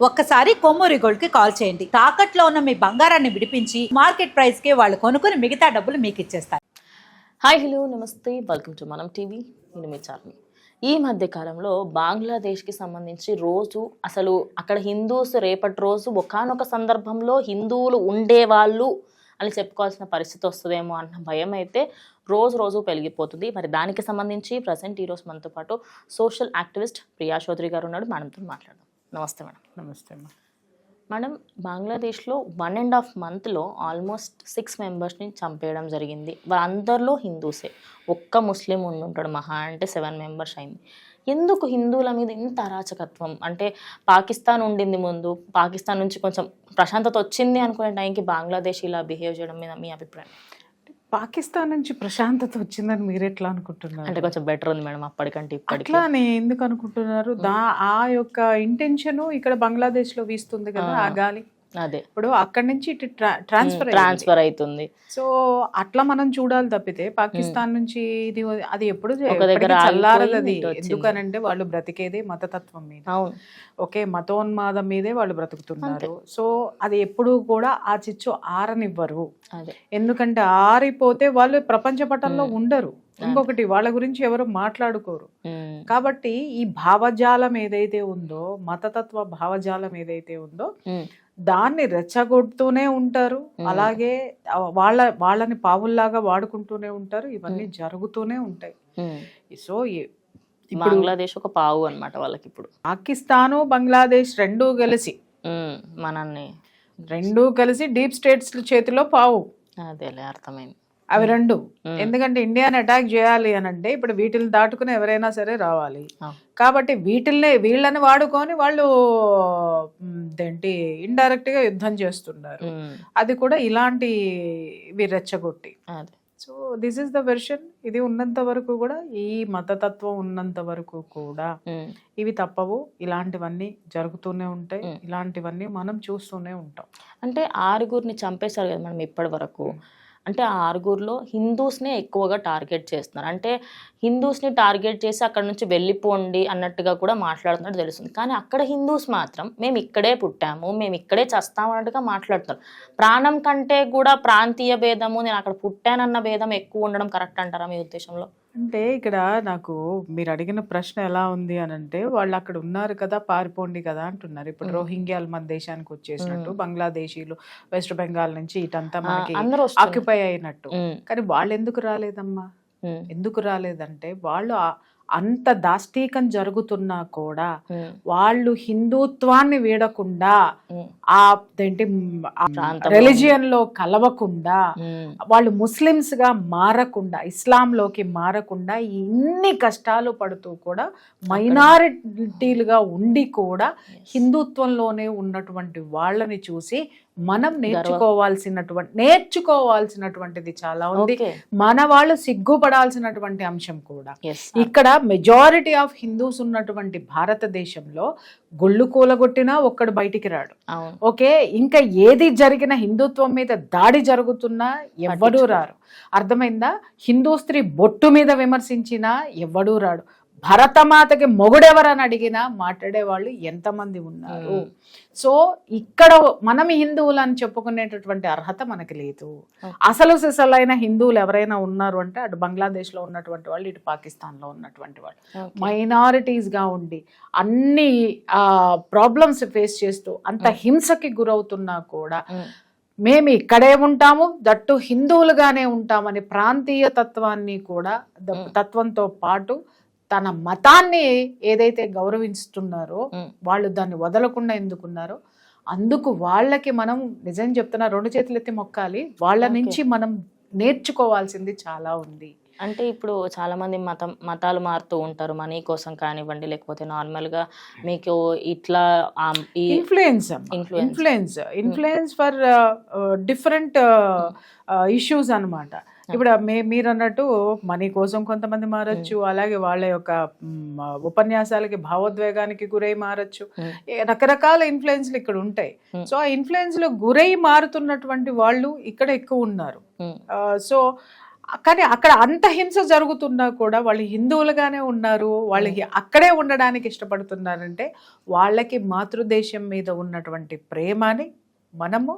ఒక్కసారి కొమ్మూరి గోల్డ్ కి కాల్ చేయండి. తాకట్లో ఉన్న మీ బంగారాన్ని విడిపించి మార్కెట్ ప్రైస్ కి వాళ్ళు కొనుక్కుని మిగతా డబ్బులు మీకు ఇచ్చేస్తారు. హాయ్ హలో నమస్తే, వెల్కమ్ టు మనం టీవీ. నేను మీ చార్మి. ఈ మధ్య కాలంలో బంగ్లాదేశ్కి సంబంధించి రోజు అసలు అక్కడ హిందూస్ రేపటి రోజు ఒకానొక సందర్భంలో హిందువులు ఉండేవాళ్ళు అని చెప్పుకోవాల్సిన పరిస్థితి వస్తుందేమో అన్న భయం అయితే రోజు రోజు పెరిగిపోతుంది. మరి దానికి సంబంధించి ప్రజెంట్ ఈరోజు మనతో పాటు సోషల్ యాక్టివిస్ట్ ప్రియా చౌదరి గారు ఉన్నాడు. మనతో మాట్లాడదాం. నమస్తే మేడం. నమస్తే అమ్మా. మేడం, బంగ్లాదేశ్లో 1.5 monthలో ఆల్మోస్ట్ 6 మెంబర్స్ని చంపేయడం జరిగింది. వాళ్ళందరిలో హిందూసే, ఒక్క ముస్లిం ఉంటాడు, మహా అంటే 7 మెంబర్స్ అయింది. ఎందుకు హిందువుల మీద ఇంత అరాచకత్వం? అంటే పాకిస్తాన్ ఉండింది ముందు, పాకిస్తాన్ నుంచి కొంచెం ప్రశాంతత వచ్చింది అనుకునే టైంకి బంగ్లాదేశ్ ఇలా బిహేవ్ చేయడం మీద మీ అభిప్రాయం? పాకిస్తాన్ నుంచి ప్రశాంతత వచ్చిందని మీరు ఎట్లా అనుకుంటున్నారు? అంటే కొంచెం బెటర్ ఉంది మేడం అప్పటికంటే ఇప్పటికి. అట్లానే ఎందుకు అనుకుంటున్నారు? ఆ యొక్క ఇంటెన్షన్ ఇక్కడ బంగ్లాదేశ్ లో వీస్తుంది కదా ఆ గాలి. అదే ఇప్పుడు అక్కడి నుంచి ఇటు ట్రాన్స్ఫర్ అవుతుంది. సో అట్లా మనం చూడాలి తప్పితే పాకిస్తాన్ నుంచి ఇది అది ఎప్పుడు ఒక దగ్గర చల్లారదు. అది ఎందుకనంటే వాళ్ళు బ్రతికేదే మతతత్వం మీద, ఒకే మతోన్మాదం మీదే వాళ్ళు బ్రతుకుతున్నారు. సో అది ఎప్పుడు కూడా ఆ చిచ్చు ఆరనివ్వరు. ఎందుకంటే ఆరిపోతే వాళ్ళు ప్రపంచ పటంలో ఉండరు. ఇంకొకటి వాళ్ళ గురించి ఎవరు మాట్లాడుకోరు. కాబట్టి ఈ భావజాలం ఏదైతే ఉందో, మతతత్వ భావజాలం ఏదైతే ఉందో దాన్ని రెచ్చగొడుతూనే ఉంటారు. అలాగే వాళ్ళని పావుల్లాగా వాడుకుంటూనే ఉంటారు. ఇవన్నీ జరుగుతూనే ఉంటాయి. సో బంగ్లాదేశ్ ఒక పావు అన్నమాట వాళ్ళకి. ఇప్పుడు పాకిస్తాను బంగ్లాదేశ్ రెండూ కలిసి డీప్ స్టేట్స్ చేతిలో పావు. అదేలే, అర్థమైంది. అవి రెండు. ఎందుకంటే ఇండియాని అటాక్ చేయాలి అని అంటే ఇప్పుడు వీటిని దాటుకుని ఎవరైనా సరే రావాలి. కాబట్టి వీళ్ళని వాడుకొని వాళ్ళు ఏంటి ఇండైరెక్ట్ గా యుద్ధం చేస్తున్నారు. అది కూడా ఇలాంటి రెచ్చగొట్టి. So this is the version. ఇది ఉన్నంత వరకు కూడా, ఈ మతతత్వం ఉన్నంత వరకు కూడా ఇవి తప్పవు. ఇలాంటివన్నీ జరుగుతూనే ఉంటాయి. ఇలాంటివన్నీ మనం చూస్తూనే ఉంటాం. అంటే 6 చంపేశారు కదా మనం ఇప్పటి వరకు. అంటే ఆ 6లో హిందూస్నే ఎక్కువగా టార్గెట్ చేస్తున్నారు. అంటే హిందూస్ని టార్గెట్ చేసి అక్కడ నుంచి వెళ్ళిపోండి అన్నట్టుగా కూడా మాట్లాడుతున్నట్టు తెలుస్తుంది. కానీ అక్కడ హిందూస్ మాత్రం మేము ఇక్కడే పుట్టాము, మేము ఇక్కడే చస్తాము అన్నట్టుగా మాట్లాడుతున్నారు. ప్రాణం కంటే కూడా ప్రాంతీయ భేదము, నేను అక్కడ పుట్టానన్న భేదం ఎక్కువ ఉండడం కరెక్ట్ అంటారా మీ ఉద్దేశంలో? అంటే ఇక్కడ నాకు మీరు అడిగిన ప్రశ్న ఎలా ఉంది అని అంటే, వాళ్ళు అక్కడ ఉన్నారు కదా పారిపోండి కదా అంటున్నారు. ఇప్పుడు రోహింగ్యాలు మన దేశానికి వచ్చేసినట్టు బంగ్లాదేశీలు వెస్ట్ బెంగాల్ నుంచి ఇటంతా మనకి ఆక్యుపై అయినట్టు. కానీ వాళ్ళు ఎందుకు రాలేదమ్మా? ఎందుకు రాలేదంటే వాళ్ళు అంత దాష్టీకం జరుగుతున్నా కూడా వాళ్ళు హిందుత్వాన్ని వీడకుండా, ఆ రిలిజియన్ లో కలవకుండా, వాళ్ళు ముస్లిమ్స్ గా మారకుండా, ఇస్లాంలోకి మారకుండా ఇన్ని కష్టాలు పడుతూ కూడా మైనారిటీలుగా ఉండి హిందుత్వంలోనే ఉన్నటువంటి వాళ్ళని చూసి మనం నేర్చుకోవాల్సినటువంటిది చాలా ఉంది. మన వాళ్ళు సిగ్గుపడాల్సినటువంటి అంశం కూడా. ఇక్కడ మెజారిటీ ఆఫ్ హిందూస్ ఉన్నటువంటి భారతదేశంలో గుళ్ళు కూలగొట్టినా ఒక్కడు బయటికి రాడు. ఓకే, ఇంకా ఏది జరిగిన హిందుత్వం మీద దాడి జరుగుతున్నా ఎవ్వడూ రారు. అర్థమైందా? హిందూ స్త్రీ బొట్టు మీద విమర్శించినా ఎవ్వడూ రాడు. భరతమాతకి మొగుడెవరని అడిగినా మాట్లాడే వాళ్ళు ఎంతమంది ఉన్నారు. సో ఇక్కడ మనం హిందువులు అని చెప్పుకునేటటువంటి అర్హత మనకి లేదు. అసలు సిసలైన హిందువులు ఎవరైనా ఉన్నారు అంటే అటు బంగ్లాదేశ్ లో ఉన్నటువంటి వాళ్ళు, ఇటు పాకిస్తాన్ లో ఉన్నటువంటి వాళ్ళు మైనారిటీస్ గా ఉండి అన్ని ప్రాబ్లమ్స్ ఫేస్ చేస్తూ అంత హింసకి గురవుతున్నా కూడా మేము ఇక్కడే ఉంటాము, దట్టు హిందువులుగానే ఉంటామని ప్రాంతీయ తత్వంతో పాటు తన మతాన్ని ఏదైతే గౌరవిస్తున్నారో వాళ్ళు దాన్ని వదలకుండా ఎందుకున్నారో అందుకు వాళ్ళకి మనం నిజం చెప్తున్నా 2 చేతులు ఎత్తి మొక్కాలి. వాళ్ళ నుంచి మనం నేర్చుకోవాల్సింది చాలా ఉంది. అంటే ఇప్పుడు చాలా మంది మతాలు మారుతూ ఉంటారు, మనీ కోసం కానివ్వండి, లేకపోతే నార్మల్ గా మీకు ఇట్లా ఇన్ఫ్లుయెన్స్ ఫర్ డిఫరెంట్ ఇష్యూస్ అన్నమాట. ఇప్పుడు మీరు అన్నట్టు మనీ కోసం కొంతమంది మారచ్చు, అలాగే వాళ్ళ యొక్క ఉపన్యాసాలకి భావోద్వేగానికి గురై మారచ్చు. రకరకాల ఇన్ఫ్లుయెన్స్లు ఇక్కడ ఉంటాయి. సో ఆ ఇన్ఫ్లుయెన్స్ లో గురై మారుతున్నటువంటి వాళ్ళు ఇక్కడ ఎక్కువ ఉన్నారు. సో కానీ అక్కడ అంత హింస జరుగుతున్నా కూడా వాళ్ళు హిందువులుగానే ఉన్నారు, వాళ్ళకి అక్కడే ఉండడానికి ఇష్టపడుతున్నారంటే వాళ్ళకి మాతృదేశం మీద ఉన్నటువంటి ప్రేమని మనము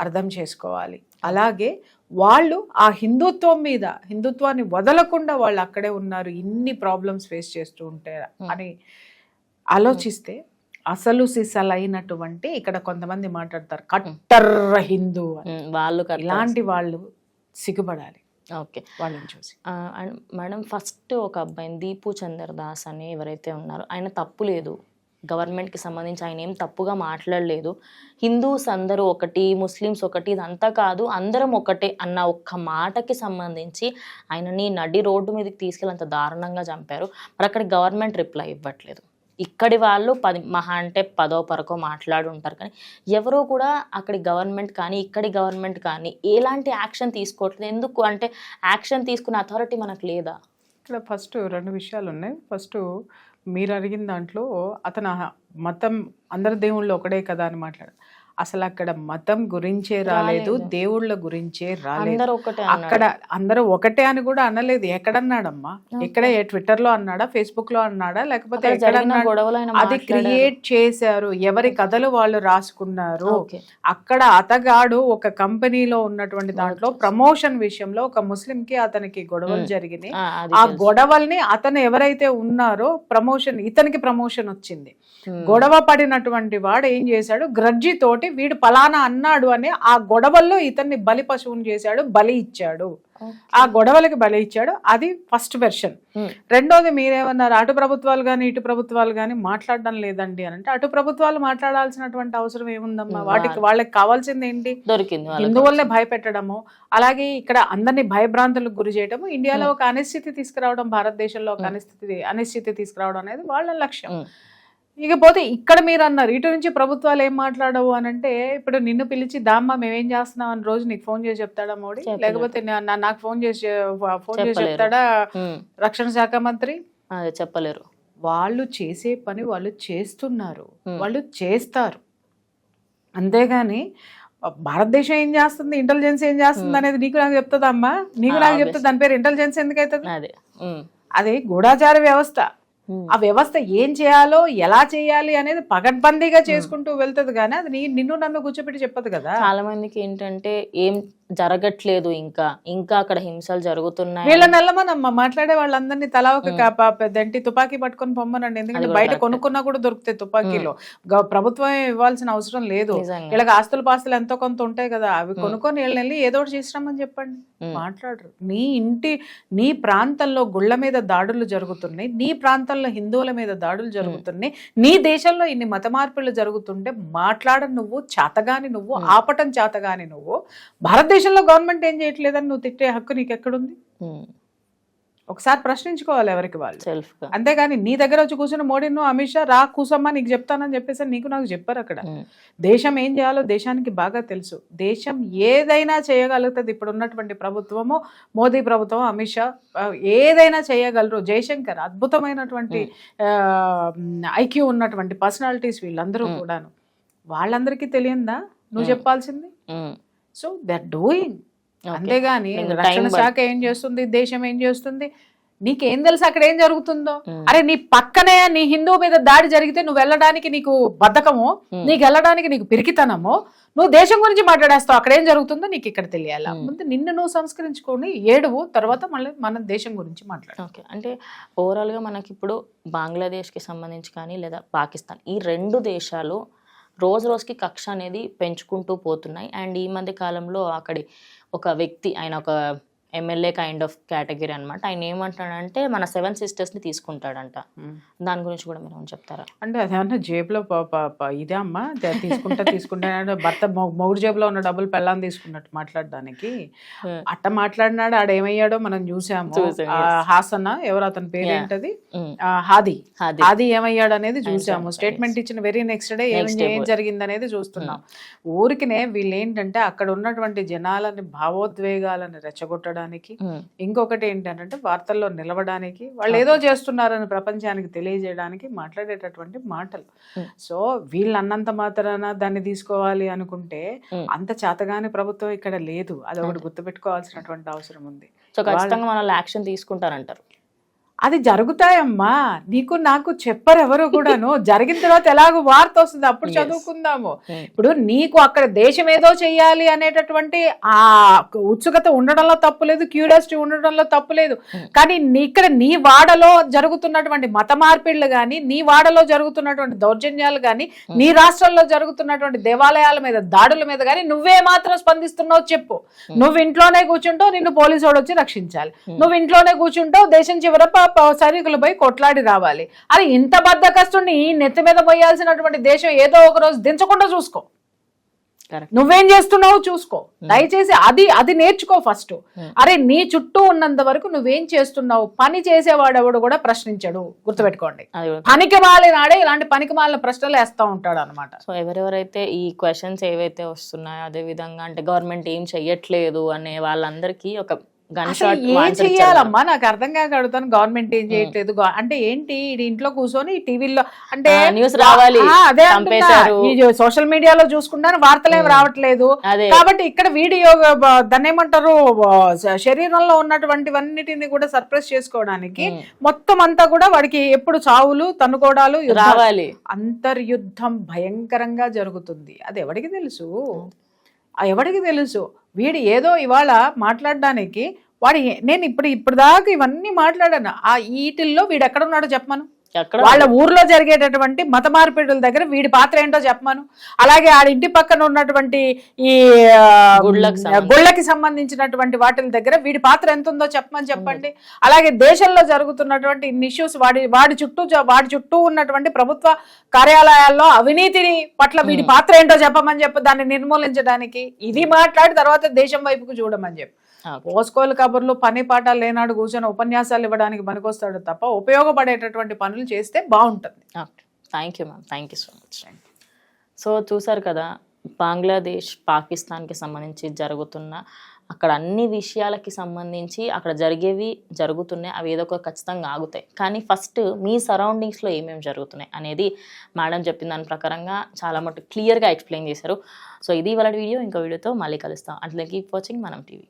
అర్థం చేసుకోవాలి. అలాగే వాళ్ళు ఆ హిందుత్వం మీద, హిందుత్వాన్ని వదలకుండా వాళ్ళు అక్కడే ఉన్నారు, ఇన్ని ప్రాబ్లమ్స్ ఫేస్ చేస్తూ ఉంటే అని ఆలోచిస్తే అసలు సిసలైనటువంటి, ఇక్కడ కొంతమంది మాట్లాడతారు కట్టర్ హిందూ అని, వాళ్ళు ఇలాంటి వాళ్ళు సిగ్గుపడాలి ఓకే వాళ్ళని చూసి. మేడం ఫస్ట్ ఒక అబ్బాయిని దీపు చందర్ దాస్ అని ఎవరైతే ఉన్నారో ఆయన తప్పు లేదు, గవర్నమెంట్కి సంబంధించి ఆయన ఏం తప్పుగా మాట్లాడలేదు, హిందూస్ అందరూ ఒకటి, ముస్లిమ్స్ ఒకటి, ఇదంతా కాదు అందరం ఒకటే అన్న ఒక్క మాటకి సంబంధించి ఆయనని నడి రోడ్డు మీదకి తీసుకెళ్ళి అంత దారుణంగా చంపారు. మరి అక్కడ గవర్నమెంట్ రిప్లై ఇవ్వట్లేదు. ఇక్కడి వాళ్ళు మహా అంటే 10వ 11వ మాట్లాడి ఉంటారు, కానీ ఎవరో కూడా అక్కడి గవర్నమెంట్ కానీ ఇక్కడి గవర్నమెంట్ కానీ ఎలాంటి యాక్షన్ తీసుకోవట్లేదు. ఎందుకు అంటే యాక్షన్ తీసుకునే అథారిటీ మనకు లేదా? ఇక్కడ ఫస్ట్ 2 విషయాలు ఉన్నాయి. ఫస్ట్ మీరు అడిగిన దాంట్లో అతను మతం అందరి దేవుళ్ళు ఒకడే కదా అని మాట్లాడారు. అసలు అక్కడ మతం గురించే రాలేదు, దేవుళ్ళ గురించే రాలేదు. అక్కడ అందరూ ఒకటే అని కూడా అనలేదు. ఎక్కడన్నాడమ్మా? ఎక్కడ ట్విట్టర్ లో అన్నాడా, ఫేస్బుక్ లో అన్నాడా, లేకపోతే అది క్రియేట్ చేశారు, ఎవరి కథలు వాళ్ళు రాసుకున్నారు. అక్కడ అతగాడు ఒక కంపెనీలో ఉన్నటువంటి దాంట్లో ప్రమోషన్ విషయంలో ఒక ముస్లిం కి అతనికి గొడవలు జరిగినాయి. ఆ గొడవల్ని అతను ఎవరైతే ఉన్నారో ఇతనికి ప్రమోషన్ వచ్చింది. గొడవ పడినటువంటి వాడు ఏం చేశాడు, గ్రడ్జి తోటి వీడు పలానా అన్నాడు అని ఆ గొడవల్లో ఇతన్ని బలి పశువుని చేశాడు, బలి ఇచ్చాడు. ఆ గొడవలకి బలి ఇచ్చాడు. అది ఫస్ట్ వెర్షన్. రెండోది మీరేమన్నారు, అటు ప్రభుత్వాలు కానీ ఇటు ప్రభుత్వాలు కానీ మాట్లాడడం లేదండి అని అంటే, అటు ప్రభుత్వాలు మాట్లాడాల్సినటువంటి అవసరం ఏముందమ్మా? వాళ్ళకి కావాల్సింది ఏంటి? దొరికింది హిందువుల్ని భయపెట్టడము, అలాగే ఇక్కడ అందరినీ భయభ్రాంతులకు గురి చేయడము, ఇండియాలో ఒక అనిశ్చితి తీసుకురావడం, భారతదేశంలో ఒక అనిశ్చితి తీసుకురావడం అనేది వాళ్ళ లక్ష్యం. ఇకపోతే ఇక్కడ మీరు అన్నారు ఇటు నుంచి ప్రభుత్వాలు ఏం మాట్లాడవు అని అంటే, ఇప్పుడు నిన్ను పిలిచి దామ్మ మేమేం చేస్తున్నాం అని రోజు నీకు ఫోన్ చేసి చెప్తాడా మోడీ? లేకపోతే నాకు ఫోన్ చేసి చెప్తాడా రక్షణ శాఖ మంత్రి? చెప్పలేరు. వాళ్ళు చేసే పని వాళ్ళు చేస్తున్నారు, వాళ్ళు చేస్తారు. అంతేగాని భారతదేశం ఏం చేస్తుంది, ఇంటెలిజెన్స్ ఏం చేస్తుంది అనేది నీకు నాకు చెప్తుందమ్మా? నీకు నాకు చెప్తే దాని పేరు ఇంటెలిజెన్స్ ఎందుకు అవుతుంది? అది గూఢాచార వ్యవస్థ. ఆ వ్యవస్థ ఏం చేయాలో, ఎలా చేయాలి అనేది పగడ్బందీగా చేసుకుంటూ వెళ్తుంది, కానీ అది నిన్ను నన్ను కూర్చోబెట్టి చెప్పదు కదా. చాలా మందికి ఏంటంటే ఏం జరగట్లేదు, ఇంకా అక్కడ హింసలు జరుగుతున్నాయి. వీళ్ళ నెల్లమనమ్మ మాట్లాడే వాళ్ళందరినీ తలా ఒక పెద్దంటి తుపాకీ పట్టుకొని పొమ్మనండి. ఎందుకంటే బయట కొనుక్కున్నా కూడా దొరుకుతాయి తుపాకీలో. ప్రభుత్వం ఇవ్వాల్సిన అవసరం లేదు. వీళ్ళకి ఆస్తులు పాస్తులు ఎంతో కొంత ఉంటాయి కదా, అవి కొనుక్కొని వీళ్ళని ఏదో ఒకటి చేసినామని చెప్పండి. మాట్లాడరు. నీ ప్రాంతంలో గుళ్ళ మీద దాడులు జరుగుతున్నాయి, నీ ప్రాంతంలో హిందువుల మీద దాడులు జరుగుతున్నాయి, నీ దేశంలో ఇన్ని మత మార్పులు జరుగుతుంటే మాట్లాడని నువ్వు, చేతగాని నువ్వు, ఆపటం చేతగాని నువ్వు, భారతదేశంలో గవర్నమెంట్ ఏం చేయట్లేదని నువ్వు తిట్టే హక్కు నీకు ఎక్కడుంది? ఒకసారి ప్రశ్నించుకోవాలి ఎవరికి వాళ్ళు. అంతేగాని నీ దగ్గర వచ్చి కూర్చున్న మోడీను అమిత్ షా రా కూసమ్మా నీకు చెప్తానని చెప్పేసి నీకు నాకు చెప్పారు. అక్కడ దేశం ఏం చేయాలో దేశానికి బాగా తెలుసు. దేశం ఏదైనా చేయగలుగుతుంది. ఇప్పుడు ఉన్నటువంటి ప్రభుత్వము, మోదీ ప్రభుత్వం, అమిత్ షా ఏదైనా చేయగలరు. జయశంకర్ అద్భుతమైనటువంటి ఐక్యూ ఉన్నటువంటి పర్సనాలిటీస్ వీళ్ళందరూ కూడాను. వాళ్ళందరికీ తెలియందా నువ్వు చెప్పాల్సింది? So they are doing. అంతేగాని రక్షణ శాఖ ఏం చేస్తుంది, దేశం ఏం చేస్తుంది, నీకేం తెలుసు అక్కడ ఏం జరుగుతుందో? అరే నీ పక్కనే నీ హిందువు మీద దాడి జరిగితే నువ్వు వెళ్ళడానికి నీకు బద్ధకము, నీకు వెళ్ళడానికి నీకు పిరికితనము, నువ్వు దేశం గురించి మాట్లాడేస్తావు. అక్కడ ఏం జరుగుతుందో నీకు ఇక్కడ తెలియాలి. ముందు నిన్ను నువ్వు సంస్కరించుకొని ఏడువు, తర్వాత మళ్ళీ మన దేశం గురించి మాట్లాడు. ఓకే, అంటే ఓవరాల్గా మనకి ఇప్పుడు బంగ్లాదేశ్కి సంబంధించి కానీ లేదా పాకిస్తాన్, ఈ 2 దేశాలు రోజు రోజుకి కక్ష అనేది పెంచుకుంటూ పోతున్నాయి. అండ్ ఈ మధ్య కాలంలో అక్కడి ఒక వ్యక్తి, ఆయన ఒక ఎమ్మెల్యే కైండ్ ఆఫ్ కేటగిరీ అనమాట, ఆయన ఏమంటాడంటే మన 7 సిస్టర్స్ని తీసుకుంటాడంట. దాని గురించి కూడా మీరు చెప్తారా? అంటే అదేమన్నా జేబులో ఇదే అమ్మా తీసుకుంటా భర్త మొగుడు జేబులో ఉన్న డబ్బులు పెళ్ళాన్ని తీసుకున్నట్టు మాట్లాడడానికి అట్ట మాట్లాడినాడు. ఆడేమయ్యాడో మనం చూసాము. హాసన్ ఎవరు అతని పేరేంటది, హాది ఏమయ్యాడు అనేది చూసాము. స్టేట్మెంట్ ఇచ్చిన వెరీ నెక్స్ట్ డే ఏం జరిగింది అనేది చూస్తున్నాం. ఊరికినే వీళ్ళు ఏంటంటే అక్కడ ఉన్నటువంటి జనాలని భావోద్వేగాలను రెచ్చగొట్టడానికి, రావడానికి, ఇంకొకటి ఏంటంటే వార్తల్లో నిలవడానికి, వాళ్ళు ఏదో చేస్తున్నారని ప్రపంచానికి తెలియజేయడానికి మాట్లాడేటటువంటి మాటలు. సో వీళ్ళు అన్నంత మాత్రాన దాన్ని తీసుకోవాలి అనుకుంటే అంత చేతగాని ప్రభుత్వం ఇక్కడ లేదు. అది ఒకటి గుర్తుపెట్టుకోవాల్సినటువంటి అవసరం ఉంది. సో ఖచ్చితంగా మనల్ని యాక్షన్ తీసుకుంటారంటారు. అది జరుగుతాయమ్మా, నీకు నాకు చెప్పరు ఎవరు కూడాను. జరిగిన తర్వాత ఎలాగో వార్త వస్తుంది, అప్పుడు చదువుకుందాము. ఇప్పుడు నీకు అక్కడ దేశం ఏదో చెయ్యాలి అనేటటువంటి ఆ ఉత్సుకత ఉండడంలో తప్పు లేదు, క్యూరియాసిటీ ఉండడంలో తప్పు లేదు. కానీ ఇక్కడ నీ వాడలో జరుగుతున్నటువంటి మత మార్పిళ్లు కానీ, నీ వాడలో జరుగుతున్నటువంటి దౌర్జన్యాలు కానీ, నీ రాష్ట్రంలో జరుగుతున్నటువంటి దేవాలయాల మీద దాడుల మీద కానీ నువ్వే మాత్రం స్పందిస్తున్నావు చెప్పు. నువ్వు ఇంట్లోనే కూర్చుంటావు, నిన్ను పోలీసు వాడు వచ్చి రక్షించాలి. నువ్వు ఇంట్లోనే కూర్చుంటావు, దేశం చివర సైనికులపై కొట్లాడి రావాలి. అరే ఇంత బద్దకస్తుని నెత్తి మీద పోయాల్సినటువంటి దేశం ఏదో ఒక రోజు దించకుండా చూసుకో. నువ్వేం చేస్తున్నావు చూసుకో దయచేసి. అది నేర్చుకో ఫస్ట్. అరే నీ చుట్టూ ఉన్నంత వరకు నువ్వేం చేస్తున్నావు, పని చేసేవాడెవడు కూడా ప్రశ్నించడు, గుర్తుపెట్టుకోండి. పనికి మాలినాడే ఇలాంటి పనికి మాలిన ప్రశ్నలు వేస్తా ఉంటాడు అనమాట. సో ఎవరెవరైతే ఈ క్వశ్చన్స్ ఏవైతే వస్తున్నాయో, అదే విధంగా అంటే గవర్నమెంట్ ఏం చెయ్యట్లేదు అనే వాళ్ళందరికీ ఒక ఏం చెయ్యాలమ్మా నాకు అర్థం కాక అడుగుతాను. గవర్నమెంట్ ఏం చేయట్లేదు అంటే ఏంటి? ఇంట్లో కూర్చొని టీవీలో అంటే న్యూస్ రావాలి, అదే సోషల్ మీడియాలో చూసుకుంటాను వార్తలు ఏమి రావట్లేదు. కాబట్టి ఇక్కడ వీడియో దాన్ని ఏమంటారు, శరీరంలో ఉన్నటువంటివన్నిటిని కూడా సర్ప్రెస్ చేసుకోవడానికి మొత్తం అంతా కూడా వాడికి ఎప్పుడు చావులు తనుకోవడాలు రావాలి. అంతర్యుద్ధం భయంకరంగా జరుగుతుంది. అది ఎవరికి తెలుసు? ఎవరికి తెలుసు? వీడు ఏదో ఇవాళ మాట్లాడడానికి నేను ఇప్పుడు దాకా ఇవన్నీ మాట్లాడాను. ఆ వీటిల్లో వీడు ఎక్కడ ఉన్నాడో చెప్పమను. వాళ్ళ ఊర్లో జరిగేటటువంటి మత మార్పిడుల దగ్గర వీడి పాత్ర ఏంటో చెప్పమను. అలాగే ఆడ ఇంటి పక్కన ఉన్నటువంటి ఈ గుళ్ళకి సంబంధించినటువంటి వాటి దగ్గర వీడి పాత్ర ఎంత ఉందో చెప్పండి. అలాగే దేశంలో జరుగుతున్నటువంటి ఇన్ని ఇష్యూస్ వాడి చుట్టూ ఉన్నటువంటి ప్రభుత్వ కార్యాలయాల్లో అవినీతిని పట్ల వీడి పాత్ర ఏంటో చెప్పమని చెప్పి దాన్ని నిర్మూలించడానికి ఇది మాట్లాడి తర్వాత దేశం వైపుకు చూడమని చెప్పి. పోసుకోలు కబుర్లు పని పాఠాలు లేనాడు కూర్చొని ఉపన్యాసాలు ఇవ్వడానికి పనికొస్తాడు తప్ప ఉపయోగపడేటటువంటి పనులు చేస్తే బాగుంటుంది. Thank you ma'am, thank you so much. So చూసారు కదా, బంగ్లాదేశ్ పాకిస్తాన్కి సంబంధించి జరుగుతున్న అక్కడ అన్ని విషయాలకి సంబంధించి అక్కడ జరుగుతున్నాయి, అవి ఏదో ఒక ఖచ్చితంగా ఆగుతాయి. కానీ ఫస్ట్ మీ సరౌండింగ్స్లో ఏమేమి జరుగుతున్నాయి అనేది మేడం చెప్పిన దాని ప్రకారంగా చాలా మటుకు క్లియర్గా ఎక్స్ప్లెయిన్ చేశారు. సో ఇది వాళ్ళ వీడియో. ఇంకో వీడియోతో మళ్ళీ కలుస్తాం. అట్లా కీప్ వాచింగ్ మనం టీవీ.